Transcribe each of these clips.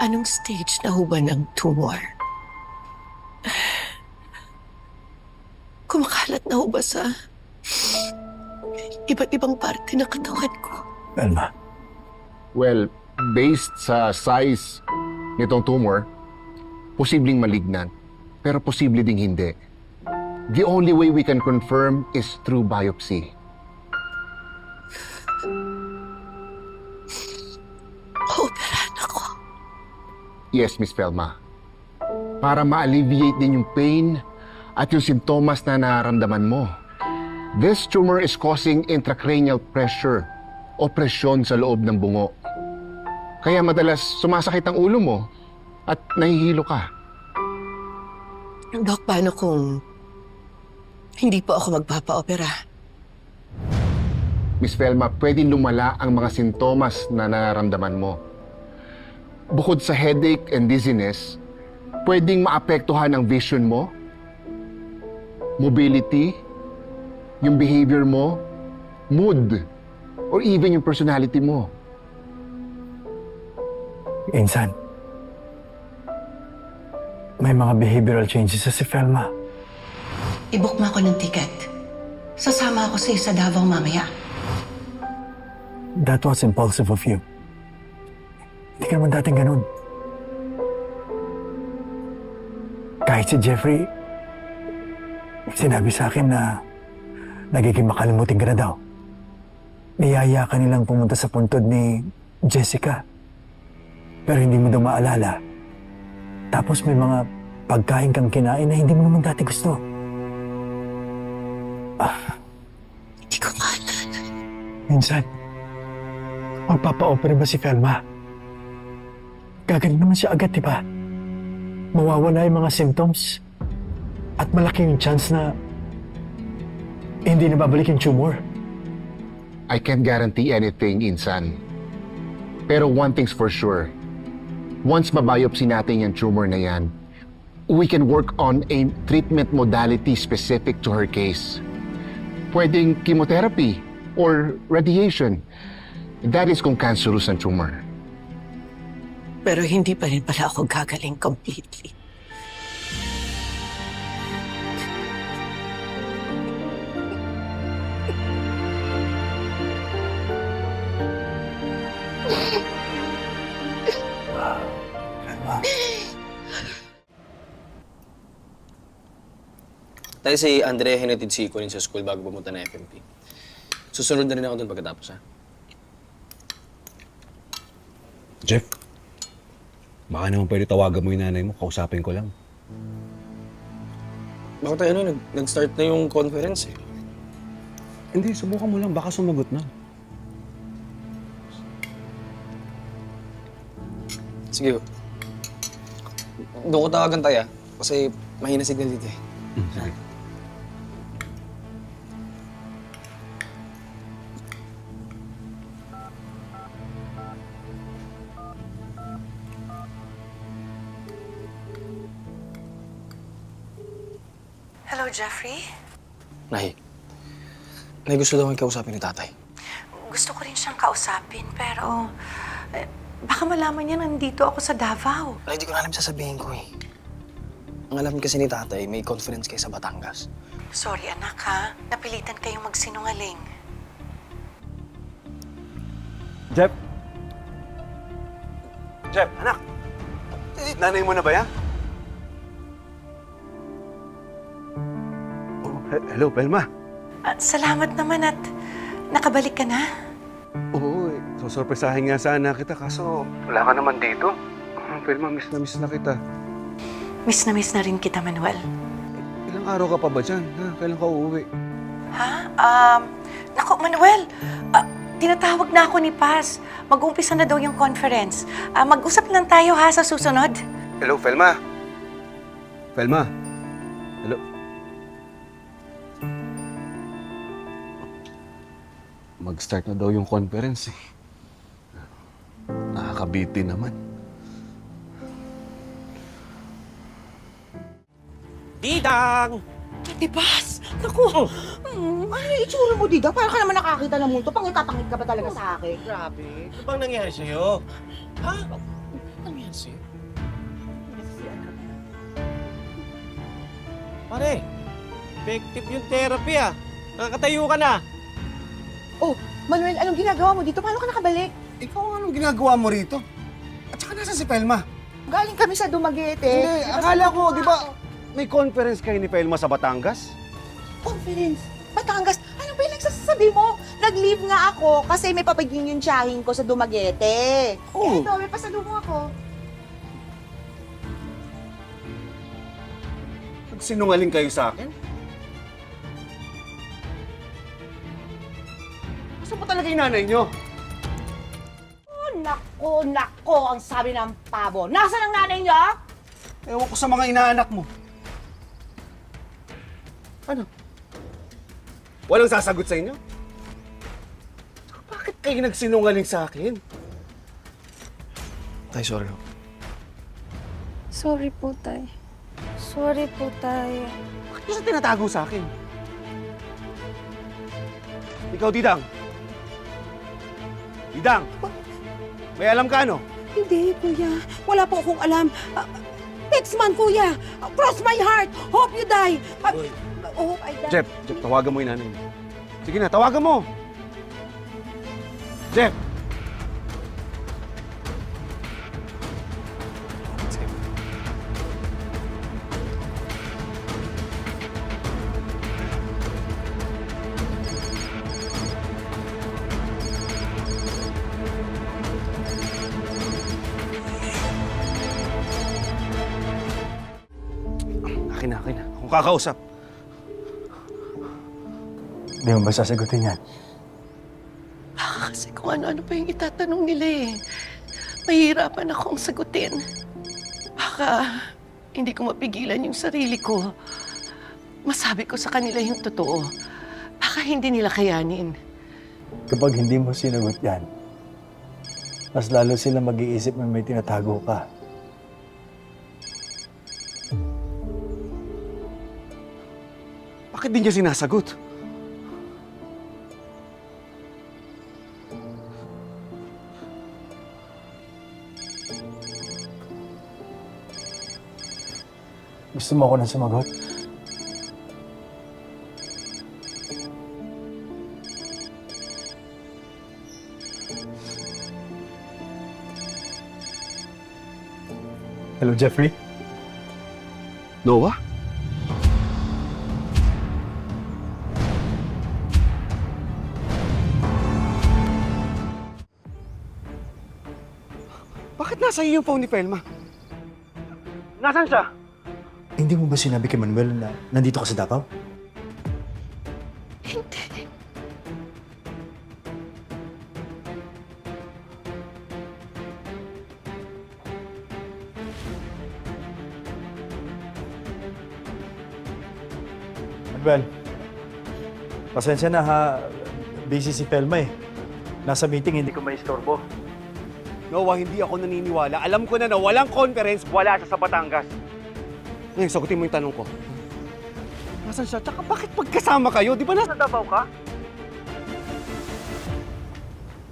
Anong stage na ho ba ng tumor? Kumakalat na ho ba sa iba't ibang parte ng katawan ko? Velma, Well, based sa size nitong tumor, posibleng malignant, pero posible ding hindi. The only way we can confirm is through biopsy. Operahan ako. Yes, Miss Velma. Para ma-alleviate din yung pain at yung simptomas na nararamdaman mo. This tumor is causing intracranial pressure o presyon sa loob ng bungo. Kaya madalas sumasakit ang ulo mo at nahihilo ka. Dok, paano kung hindi po ako magpapa-opera? Miss Velma, pwedeng lumala ang mga sintomas na nararamdaman mo. Bukod sa headache and dizziness, pwedeng maapektuhan ang vision mo, mobility, yung behavior mo, mood, or even yung personality mo. Insan, may mga behavioral changes sa si Velma. I-book mo ako ng ticket. Sasama ako sa Davao mamaya. That was impulsive of you. Hindi ka naman dating ganun. Kahit si Jeffrey, sinabi sa akin na nagiging makalimutin ka na daw. Niyaya ka nilang pumunta sa puntod ni Jessica. Pero hindi mo daw maalala. Tapos may mga pagkain kang kinain na hindi mo naman dati gusto. Hindi ko maalala. Minsan, magpapa-opera ba si Velma? Gagaling naman siya agad, di ba? Mawawala yung mga symptoms. At malaki yung chance na hindi na babalik yung tumor. I can't guarantee anything, Insan. Pero one thing's for sure. Once mabiopsy natin yung tumor na yan, we can work on a treatment modality specific to her case. Pwedeng chemotherapy or radiation. That is kung cancerous ang tumor. Pero hindi pa rin pala ako gagaling completely. Dahil si Andrea hinatid si Colin sa school bago pumunta na FMP. Susunod na rin ako doon pagkatapos, ha? Jeff, baka naman pwede tawagan mo yung nanay mo, kausapin ko lang. Bakit tayo nag-start na yung conference, eh? Hindi, subukan mo lang, baka sumagot na. Sige. Doon ko tawagan tayo, kasi mahina signal dito, eh. Sige. Hello, Jeffrey? Nay. Nay, gusto daw kayo kausapin ni tatay. Gusto ko rin siyang kausapin, pero baka malaman niya nandito ako sa Davao. Nay, di ko na alam sasabihin ko, eh. Ang alam kasi ni tatay, may conference kayo sa Batangas. Sorry, anak, ha? Napilitan kayong magsinungaling. Jeff! Jeff, anak! Nanay mo na ba yan? Oh, hello, Velma. Salamat naman at nakabalik ka na. Oo, susurpresahin nga sana kita kaso wala ka naman dito. Velma, miss na kita. Miss na rin kita, Manuel. Ilang araw ka pa ba dyan? Ha? Kailan ka uuwi? Ha? Naku, Manuel, tinatawag na ako ni Paz. Mag-uumpisa na daw yung conference. Mag-usap lang tayo, ha, sa susunod. Hello, Velma. Velma. Hello. Mag-start na daw yung conference, eh. Nakakabiti naman. Didang! Ate Bas! Naku! Ano yung itsura mo, Dida? Para ka naman nakakita ng multo. Pangit ka ba talaga sa akin? Grabe. Ano bang nangyari sa'yo? Ha? Ano yan sa'yo? Pare, effective yung therapy ah. Nakakatayo ka na. Oh, Manuel, anong ginagawa mo dito? Paano ka nakabalik? Ikaw anong ginagawa mo rito? At saka nasa si Pelma? Galing kami sa Dumaguete. Hindi, akala ko, di ba, may conference kayo ni Pelma sa Batangas? Conference. Batangas. Anong pinagsasabi mo? Nag-leave nga ako kasi may papaging yung tsahin ko sa Dumaguete. Oh. Ito, may pasalubong ako. Nagsinungaling kayo sa akin? Saan po talaga yung nanay niyo? Oh, nako, ang sabi ng pabo. Nasaan ang nanay niyo? Ewan ko sa mga inaanak mo. Ano? Walang sasagot sa inyo? Bakit kayo nagsinungaling sa akin? Tay, sorry. Sorry po, Tay. Sorry po, Tay. Bakit niyo siya tinatago sa akin? Ikaw, Didang. Didang! May alam ka, ano? Hindi, kuya. Wala po akong alam. Next month, kuya. Cross my heart. Hope you die. Hope I die. Jeff, tawagan mo yung nanay mo. Sige na, tawagan mo! Jeff! Akin na. Akong kakausap. Di mo ba sasagutin yan? Kasi kung ano-ano pa yung itatanong nila eh. Mahihirapan akong sagutin. Baka hindi ko mapigilan yung sarili ko. Masabi ko sa kanila yung totoo. Baka hindi nila kayanin. Kapag hindi mo sinagot yan, mas lalo sila mag-iisip na may tinatago ka. Bakit di niya sinasagot? Gusto mo ako nang sumagot? Hello, Jeffrey? Noah? Bakit nasa iyo yung phone ni Pelma? Nasaan siya? Hindi mo ba sinabi kay Manuel na nandito ka sa Davao? Hindi. Manuel, pasensya na ha. Busy si Pelma eh. Nasa meeting, hindi ko maistorbo. Noah, hindi ako naniniwala. Alam ko na walang conference, wala siya sa Batangas. Ngayon, sagutin mo yung tanong ko. Nasaan siya? Tsaka bakit magkasama kayo? Di ba nasa Davao ka?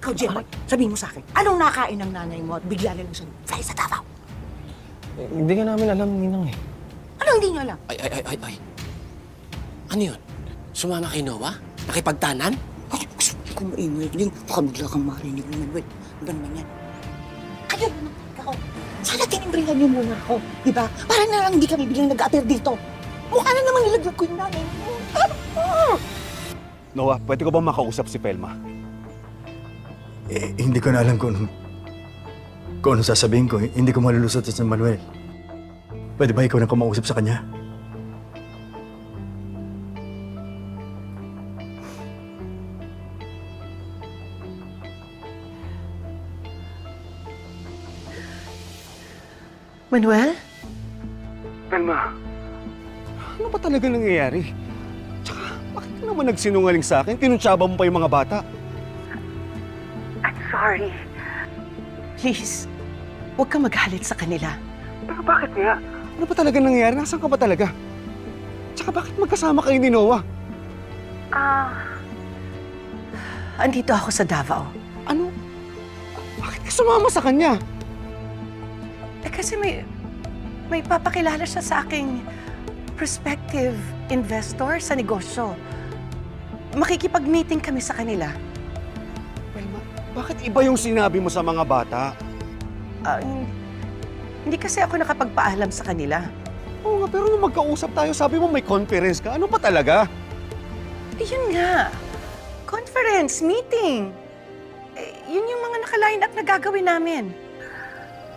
Ikaw, Jeffrey, sabihin mo sa akin, anong nakain ng nanay mo at bigla na lang siya fly sa Davao? Hindi ka namin alam, Ninang eh. Ano hindi niyo alam? Ay. Ano yun? Sumama kay Noah? Nakipagtanan? Ay, kung maingay din, baka bigla kang marinig ni Manuel. Ano ba naman yan? Kayo, ako. Sana tinimbrihan niyo muna ako, di ba? Para na lang hindi kami biglang nag-appear dito. Mukha na naman nilaglag ko yung nanay mo. Noah, pwede ko ba makausap si Pelma? Eh, hindi ko na alam kung ano sasabihin ko. Hindi ko malulusot sa Manuel. Pwede ba ikaw na kumausap sa kanya? Manuel? Pelma, ano ba talaga nangyayari? Tsaka, bakit ka naman nagsinungaling sa akin? Tinuntsaba mo pa yung mga bata. I'm sorry. Please, huwag kang magalit sa kanila. Pero bakit nga? Ano ba talaga nangyayari? Nasaan ka ba talaga? Tsaka bakit magkasama kayo ni Noah? Andito ako sa Davao. Ano? Bakit ka sumama sa kanya? kasi may papakilala siya sa aking prospective investor sa negosyo. Makikipag-meeting kami sa kanila. Velma, bakit iba yung sinabi mo sa mga bata? Hindi kasi ako nakapagpaalam sa kanila. Oo nga, pero nung magkausap tayo, sabi mo may conference ka. Ano pa talaga? Yun nga. Conference, meeting. Yun yung mga nakaline up na gagawin namin.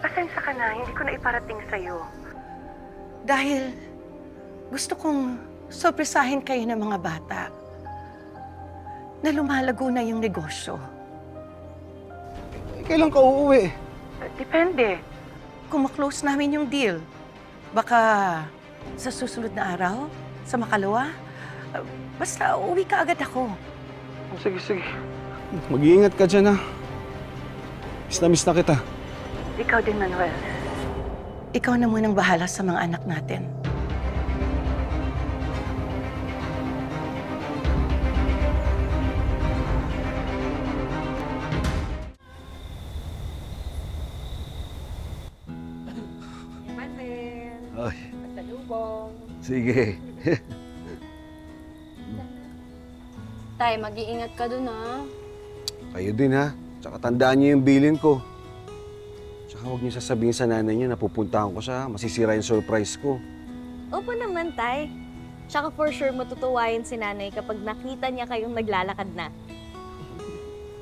Pasensya ka na, hindi ko na iparating sa'yo. Dahil gusto kong sorpresahin kayo ng mga bata na lumalago na yung negosyo. Kailan ka uuwi? Depende. Kung ma-close namin yung deal, baka sa susunod na araw, sa makalawa, basta uwi ka agad ako. Sige, sige. Mag-iingat ka dyan, ha? Miss na kita. Ikaw din, Manuel. Ikaw na munang bahala sa mga anak natin. Ay. Sige. Tay, mag-iingat ka dun, ha? Kayo din, ha? Tsaka tandaan niyo yung bilin ko. Tsaka huwag niyo sasabihin sa nanay niyo na pupuntahan ko siya. Masisira yung surprise ko. Opo naman, Tay. Tsaka for sure matutuwain si nanay kapag nakita niya kayong naglalakad na.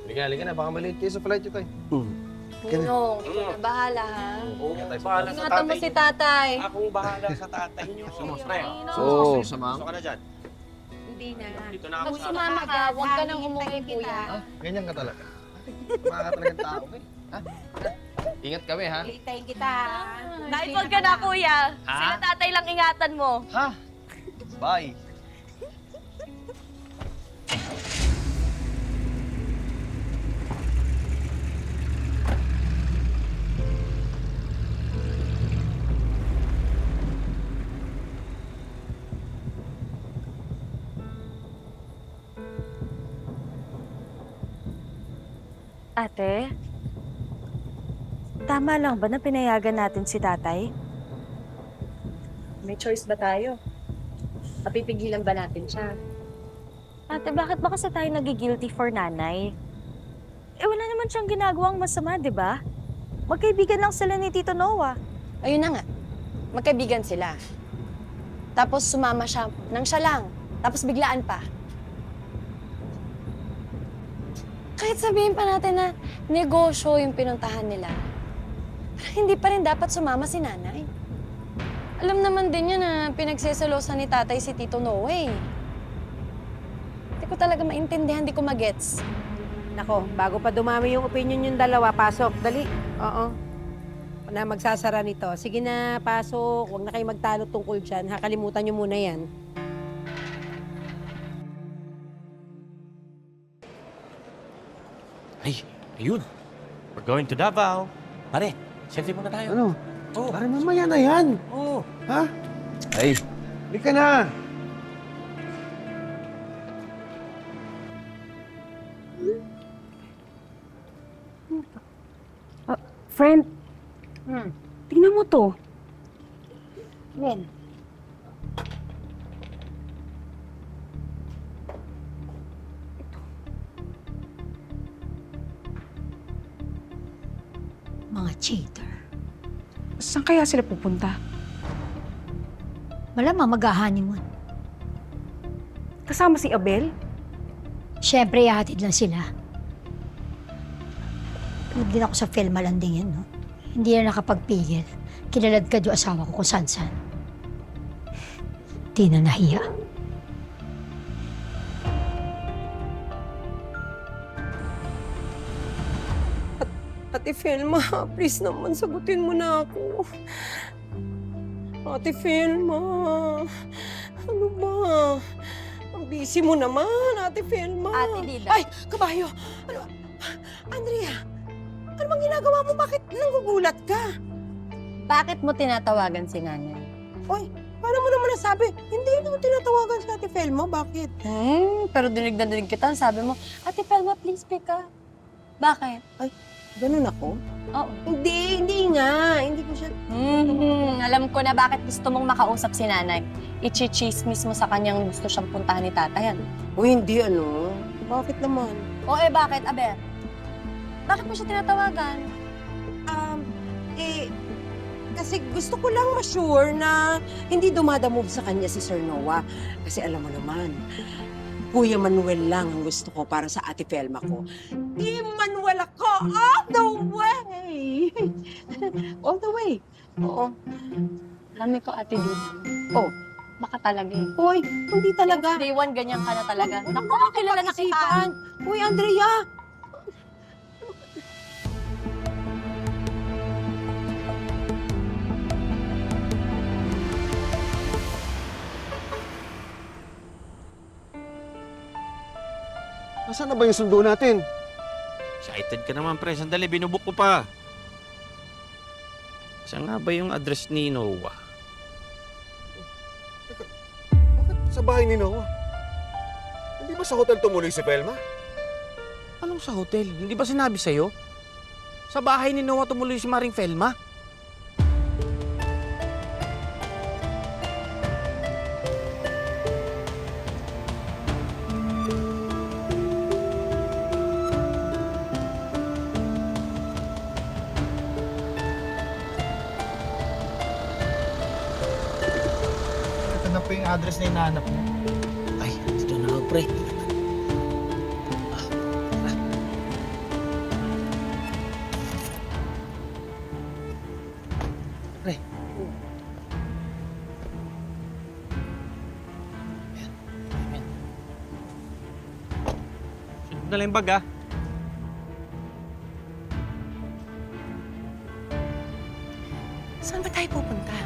Halika na. Baka maliit kayo sa flight nyo, Tay. Ninong, ikaw na bahala, ha? Oo, bahala sa Ingatan mo si tatay. Akong bahala sa tatay niyo. Oo. Gusto ka na dyan? Hindi na. Dito na ako Pag sa... sumama ka, huwag ka nang umuwi, kuya. Ganyan ka talaga. Mga talagang tao, eh. Ha? Ingat kami, ha? Hintayin kita. Kahit huwag ka na, kuya. Ha? Sila tatay lang ingatan mo. Ha? Bye. Ate, tama lang ba na pinayagan natin si tatay? May choice ba tayo? Papipigilan ba natin siya? Ate, bakit ba kasi tayo nagigilty for nanay? Eh, wala naman siyang ginagawang masama, di ba? Magkaibigan lang sila ni Tito Noah. Ayun na nga. Magkaibigan sila. Tapos sumama siya nang siya lang. Tapos biglaan pa. Kahit sabihin pa natin na negosyo yung pinuntahan nila, parang hindi pa rin dapat sumama si nanay. Alam naman din niya na pinagseselosan ni tatay si Tito Noe. Hindi ko talaga maintindihan, hindi ko magets. Nako, bago pa dumami yung opinion yung dalawa, pasok. Dali. Oo. Na magsasara nito. Sige na, pasok. Huwag na kayo magtalo tungkol dyan. Hakalimutan nyo muna yan. Ay, ayun. We're going to Davao. Pare, selfie muna tayo. Ano? Oo. Para mamaya na yan. Oo. Ha? Ay, halika na. Friend, tingnan mo to. Len. Mga cheater. Saan kaya sila pupunta? Malamang mag-honeymoon. Kasama si Abel? Siyempre, ihatid lang sila. Tulog din ako sa film landing yan, no? Hindi na nakapagpigil. Kilalad ka yung asawa ko kung saan-saan. Di na nahiya. Ate Felma, please naman, sagutin mo na ako. Ate Felma, ano ba? Ang busy mo naman, Ate Felma. Ate Dida. Ay, kabayo! Ano? Andrea, ano bang ginagawa mo? Bakit nagugulat ka? Bakit mo tinatawagan si nanay? Uy, paano mo naman nasabi? Hindi naman tinatawagan si Ate Felma. Bakit? Pero dinig na dinig kita. Sabi mo, Ate Pelma, please pick up. Bakit? Ganun ako? Oo. Hindi nga. Hindi ko siya... Alam ko na bakit gusto mong makausap si nanay. Ichi-chismis mo sa kanyang gusto siyang puntahan ni tatay, ano? O hindi, ano? Bakit naman? O bakit, Aber? Bakit mo siya tinatawagan? Kasi gusto ko lang ma-sure na hindi dumadamove sa kanya si Sir Noah. Kasi alam mo naman, Kuya Manuel lang ang gusto ko para sa Ate Felma ko. Team Manuel ako all the way! All the way. Oo. Alam ko, Ate Dina. Oh. Baka talaga eh. Uy, hindi talaga. Day one, ganyan ka na talaga. Naku, kilala na kita. Pag-isipan. Uy, Andrea! Nasaan na ba yung sundo natin? Excited ka naman, pre. Sandali, binubuk ko pa. Saan nga ba yung address ni Noah? Bakit sa bahay ni Noah? Hindi ba sa hotel tumuloy si Felma? Anong sa hotel? Hindi ba sinabi sa'yo? Sa bahay ni Noah tumuloy si Maring Felma? Ito na po yung address na hinahanap niya. Ay, dito na ako, pre. Pre. Sunod na lang yung bag, ah. Saan ba tayo pupunta?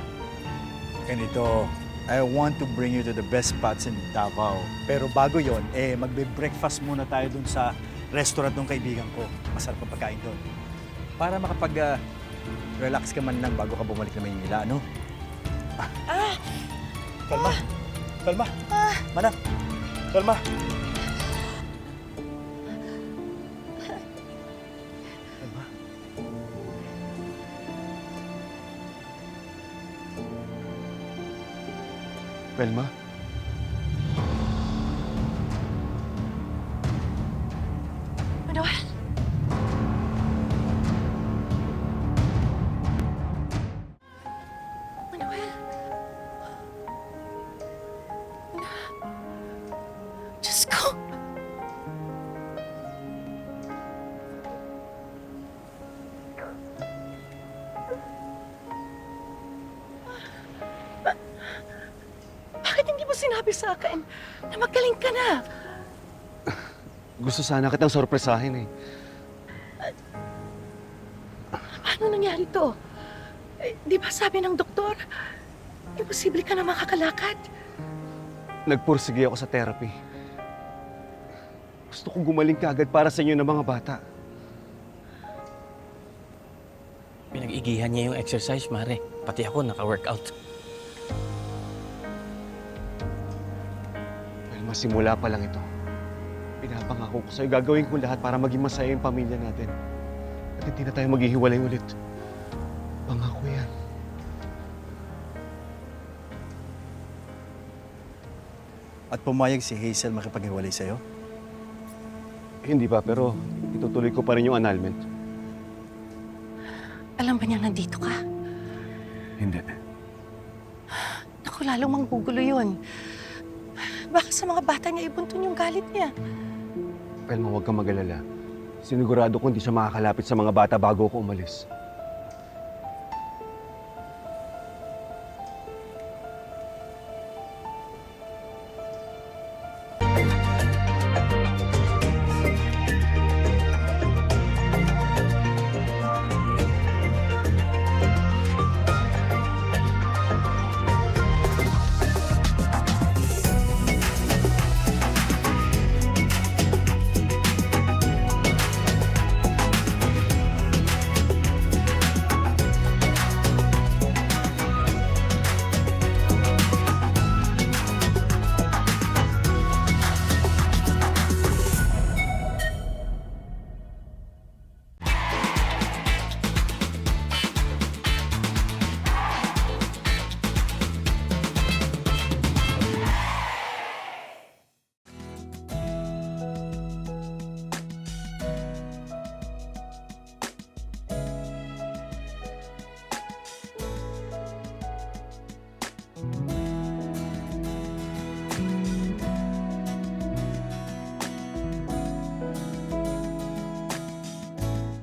Ganito, I want to bring you to the best spots in Davao. Pero bago yon, magbe-breakfast muna tayo dun sa restaurant ng kaibigan ko. Masarap ang pagkain doon. Para makapag-relax ka man lang bago ka bumalik na Maynila, ano? Kalma. Kalma. Manang. Kalma. Kalma. Felma? Manuel? Manuel? Diyos ko! Bakit hindi mo sinabi sa akin na magaling ka na? Gusto sana kitang sorpresahin eh. Paano nangyari to? Di ba sabi ng doktor, imposible ka na makakalakad? Nagpursige ako sa therapy. Gusto kong gumaling kaagad para sa inyo ng mga bata. Pinag-igihan niya yung exercise, Mare. Pati ako, naka-workout. Felma, simula pa lang ito. Pinapangako ko sa'yo, gagawin ko lahat para maging masaya yung pamilya natin. At hindi na tayo maghihiwalay ulit. Pangako yan. At pumayag si Hazel makipaghiwalay sa'yo? Hindi pa, pero itutuloy ko pa rin yung annulment. Alam ba niya nandito ka? Hindi. Naku, lalong manggugulo yun. Baka sa mga bata niya ibuntun yung galit niya. Felma, huwag kang mag-alala. Sinigurado ko hindi siya makakalapit sa mga bata bago ako umalis.